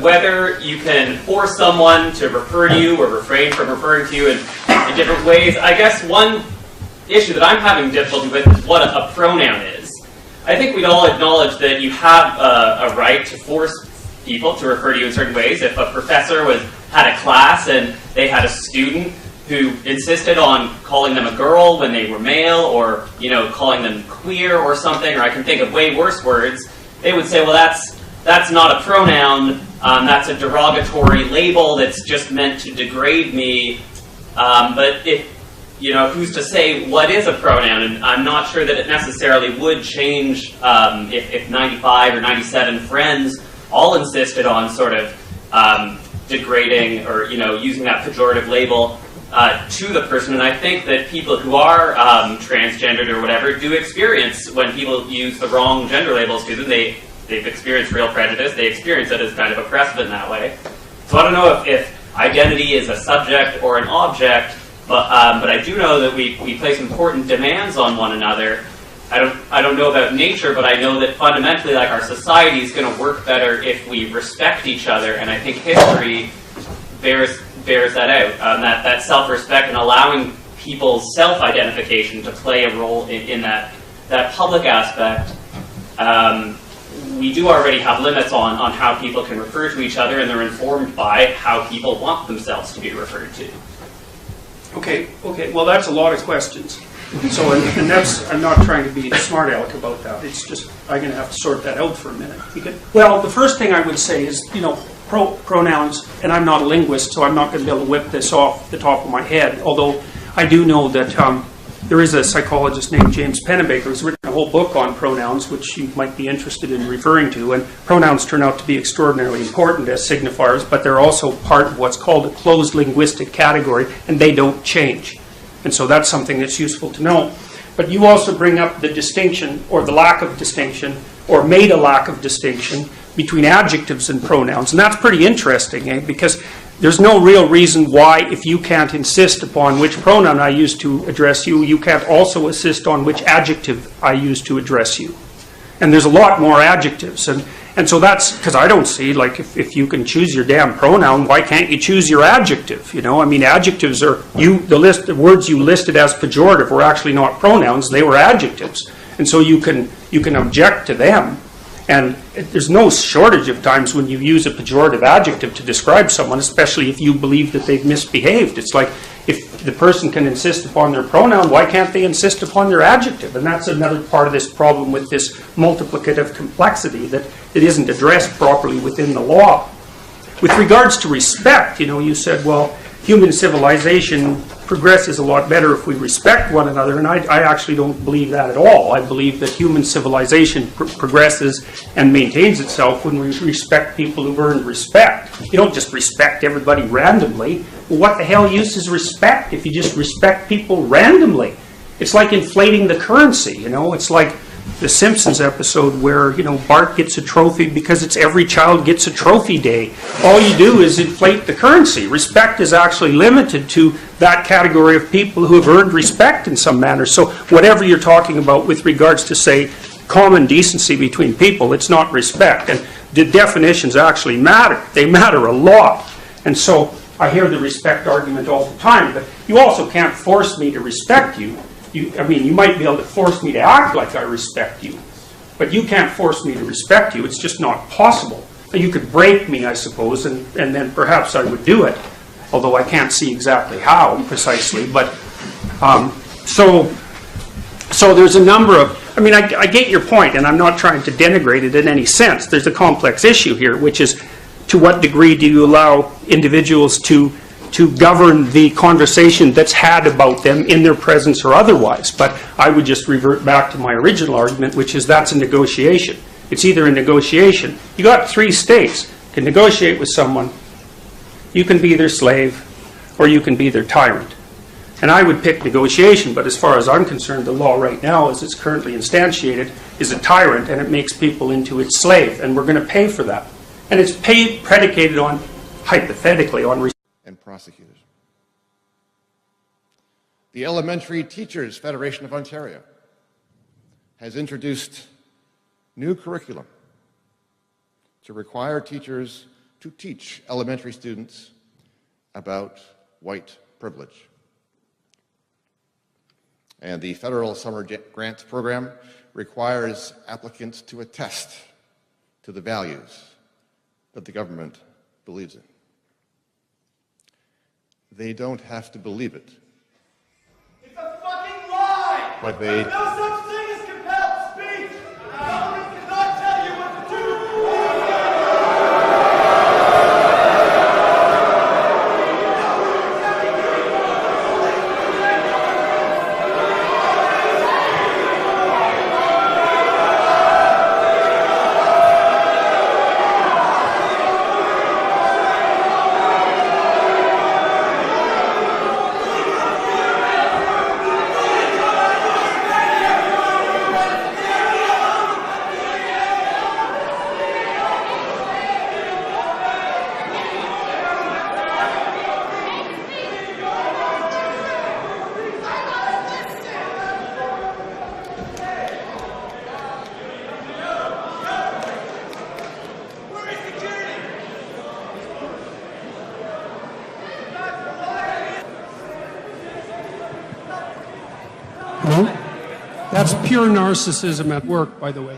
whether you can force someone to refer to you or refrain from referring to you in different ways. I guess one issue that I'm having difficulty with is what a pronoun is. I think we'd all acknowledge that you have a right to force people to refer to you in certain ways. If a professor had a class and they had a student who insisted on calling them a girl when they were male, or calling them queer or something, or I can think of way worse words, they would say, well, that's not a pronoun, that's a derogatory label that's just meant to degrade me. But who's to say what is a pronoun? And I'm not sure that it necessarily would change if 95 or 97 friends all insisted on sort of degrading or using that pejorative label to the person. And I think that people who are transgendered or whatever do experience, when people use the wrong gender labels to them, they've experienced real prejudice. They experience it as kind of oppressive in that way. So I don't know if identity is a subject or an object, but I do know that we place important demands on one another. I don't know about nature, but I know that fundamentally, like, our society is going to work better if we respect each other, and I think history bears that out. That self-respect and allowing people's self-identification to play a role in that public aspect. We do already have limits on how people can refer to each other, and they're informed by how people want themselves to be referred to. Okay. Well, that's a lot of questions. So, and that's, I'm not trying to be smart aleck about that. It's just, I'm going to have to sort that out for a minute. Well, the first thing I would say is, pronouns, and I'm not a linguist, so I'm not going to be able to whip this off the top of my head, although I do know that there is a psychologist named James Pennebaker who's written a whole book on pronouns, which you might be interested in referring to, and pronouns turn out to be extraordinarily important as signifiers, but they're also part of what's called a closed linguistic category, and they don't change. And so that's something that's useful to know. But you also bring up the distinction, or the lack of distinction, or made a lack of distinction between adjectives and pronouns. And that's pretty interesting, because there's no real reason why, if you can't insist upon which pronoun I use to address you, you can't also insist on which adjective I use to address you. And there's a lot more adjectives. And so that's, because I don't see, like, if you can choose your damn pronoun, why can't you choose your adjective? I mean, adjectives are, the words you listed as pejorative were actually not pronouns, they were adjectives. And so you can object to them. And there's no shortage of times when you use a pejorative adjective to describe someone, especially if you believe that they've misbehaved. It's like, if the person can insist upon their pronoun, why can't they insist upon their adjective? And that's another part of this problem with this multiplicative complexity that it isn't addressed properly within the law. With regards to respect, you said, well, human civilization progresses a lot better if we respect one another, and I actually don't believe that at all. I believe that human civilization progresses and maintains itself when we respect people who've earned respect. You don't just respect everybody randomly. Well, what the hell use is respect if you just respect people randomly? It's like inflating the currency, It's like the Simpsons episode where, Bart gets a trophy because it's every child gets a trophy day. All you do is inflate the currency. Respect is actually limited to that category of people who have earned respect in some manner. So whatever you're talking about with regards to, say, common decency between people, it's not respect. And the definitions actually matter. They matter a lot. And so I hear the respect argument all the time, but you also can't force me to respect you. You might be able to force me to act like I respect you, but you can't force me to respect you. It's just not possible. You could break me, I suppose, and then perhaps I would do it, although I can't see exactly how precisely. But so there's a number of, I get your point, and I'm not trying to denigrate it in any sense. There's a complex issue here, which is, to what degree do you allow individuals to govern the conversation that's had about them in their presence or otherwise. But I would just revert back to my original argument, which is that's a negotiation. It's either a negotiation. You got 3 states. You can negotiate with someone. You can be their slave, or you can be their tyrant. And I would pick negotiation, but as far as I'm concerned, the law right now, as it's currently instantiated, is a tyrant, and it makes people into its slave, and we're going to pay for that. And it's predicated on, hypothetically, on and prosecutors. The Elementary Teachers Federation of Ontario has introduced new curriculum to require teachers to teach elementary students about white privilege. And the federal summer grants program requires applicants to attest to the values that the government believes in. They don't have to believe it. It's a fucking lie! But There's no such thing as compelled speech! The government cannot tell you what to do! That's pure narcissism at work, by the way.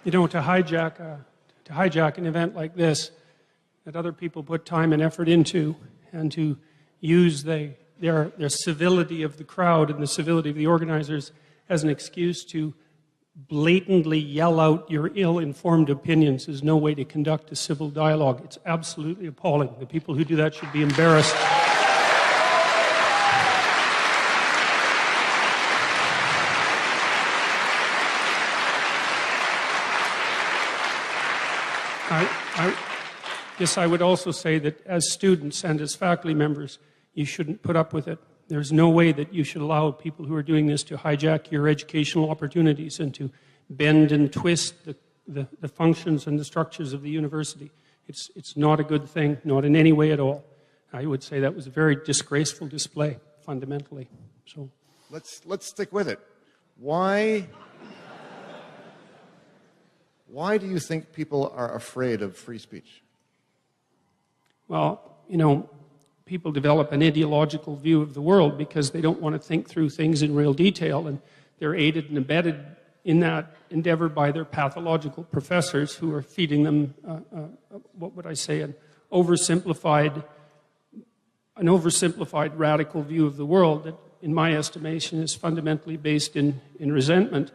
You know, to hijack an event like this that other people put time and effort into, and to use their civility of the crowd and the civility of the organizers as an excuse to blatantly yell out your ill-informed opinions is no way to conduct a civil dialogue. It's absolutely appalling. The people who do that should be embarrassed. I guess I would also say that as students and as faculty members, you shouldn't put up with it. There's no way that you should allow people who are doing this to hijack your educational opportunities and to bend and twist the functions and the structures of the university. It's not a good thing, not in any way at all. I would say that was a very disgraceful display, fundamentally. So let's stick with it. Why do you think people are afraid of free speech? Well, you know, people develop an ideological view of the world because they don't want to think through things in real detail, and they're aided and abetted in that endeavor by their pathological professors who are feeding them, what would I say, an oversimplified radical view of the world that, in my estimation, is fundamentally based in resentment.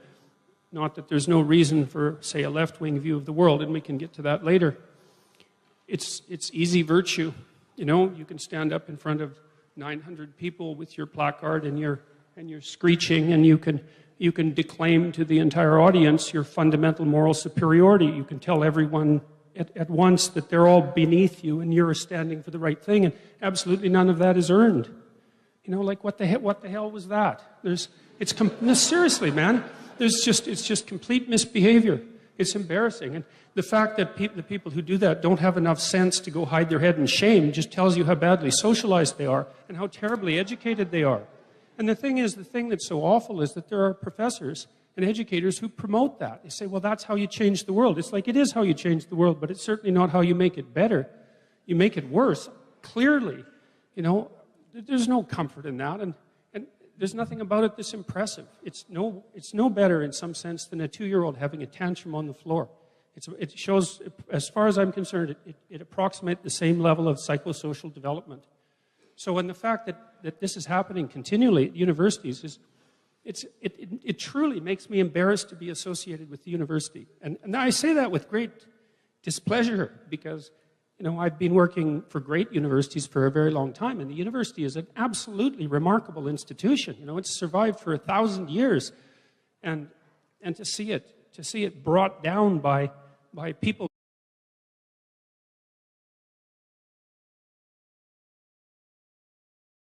Not that there's no reason for, say, a left-wing view of the world, and we can get to that later. It's easy virtue. You know, you can stand up in front of 900 people with your placard and your screeching, and you can declaim to the entire audience your fundamental moral superiority. You can tell everyone at once that they're all beneath you and you're standing for the right thing, and absolutely none of that is earned. You know, like what the hell was that? Seriously, man. It's just complete misbehavior. It's embarrassing. And the fact that the people who do that don't have enough sense to go hide their head in shame just tells you how badly socialized they are and how terribly educated they are. And the thing that's so awful is that there are professors and educators who promote that. They say, well, that's how you change the world. It's like, it is how you change the world, but it's certainly not how you make it better. You make it worse, clearly. You know, there's no comfort in that. And there's nothing about it that's impressive. It's no better in some sense than a 2-year-old having a tantrum on the floor. It shows, as far as I'm concerned, it approximates the same level of psychosocial development. So, and the fact that this is happening continually at universities it truly makes me embarrassed to be associated with the university. And I say that with great displeasure because, you know, I've been working for great universities for a very long time, and the university is an absolutely remarkable institution. You know, it's survived for 1,000 years, and to see it brought down by people